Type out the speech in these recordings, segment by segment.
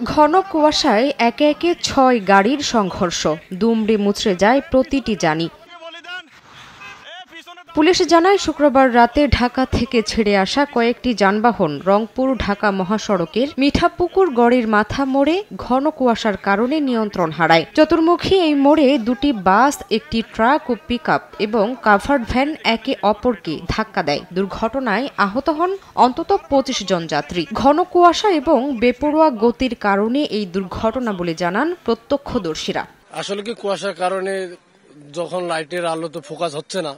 ঘন কুয়াশায় একে একে ৬ গাড়ির সংঘর্ষ, দুমড়ে মুচড়ে যায় প্রতিটি যানই। পুলিশ জানায়, শুক্রবার রাতে ঢাকা থেকে ছেড়ে আসা কয়েকটি যানবাহন রংপুর ঢাকা মহাসড়কের মিঠাপুকুর গড়ের মাথা মোড়ে ঘন কুয়াশার কারণে নিয়ন্ত্রণ হারায়। চতুর্মুখী এই মোড়ে দুটি বাস, একটি ট্রাক ও পিকআপ এবং কাভার্ড ভ্যান একে অপরকে ধাক্কা দেয়। দুর্ঘটনায় আহত হন অন্তত ২৫ জন যাত্রী। ঘন কুয়াশা এবং বেপরোয়া গতির কারণে এই দুর্ঘটনা বলে জানান প্রত্যক্ষদর্শীরা। আসলে কি কুয়াশার কারণে যখন লাইটের আলো তো ফোকাস হচ্ছে না,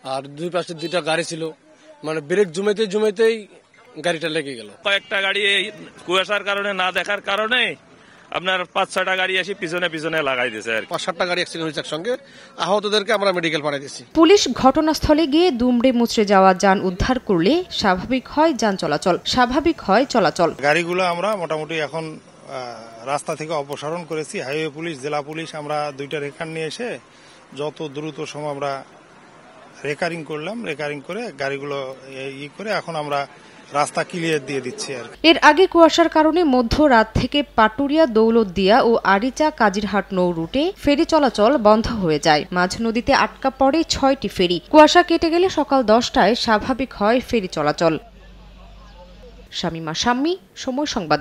আর দুই পাশে দুইটা গাড়ি ছিল, মানে ব্রেক জুমেতেই গাড়িটা লেগে গেল। কয়েকটা গাড়ি এই কুয়াশার কারণে না দেখার কারণে আপনার ৫-৬টা গাড়ি এসে পিছনে লাগাই দিয়েছে। ৫-৭টা গাড়ি অ্যাক্সিডেন্ট হয়েছে একসঙ্গে। আহতদেরকে আমরা মেডিকেল পাঠিয়ে দিয়েছি। পুলিশ ঘটনাস্থলে গিয়ে দুমড়ে মুচড়ে যাওয়া যান উদ্ধার করলে স্বাভাবিক হয় যান চলাচল, স্বাভাবিক হয় চলাচল। গাড়িগুলো আমরা মোটামুটি এখন রাস্তা থেকে অপসারণ করেছি। হাইওয়ে পুলিশ, জেলা পুলিশ, আমরা দুইটা রেকার নিয়ে এসে যত দ্রুত সময় আমরা রেকারিং করলাম। রেকারিং করে গাড়িগুলো করে এখন আমরা রাস্তা ক্লিয়ার দিয়ে দিচ্ছি। এর আগে কুয়াশার কারণে মধ্যরাত থেকে পাটুরিয়া, দৌলতদিয়া ও আরিচা কাজিরহাট নৌ রুটে ফেরি চলাচল বন্ধ হয়ে যায়। মাঝ নদীতে আটকা পড়ে ৬টি ফেরি। কুয়াশা কেটে গেলে সকাল 10টায় স্বাভাবিক হয় ফেরি চলাচল। শামীমা শাম্মী, সময় সংবাদ।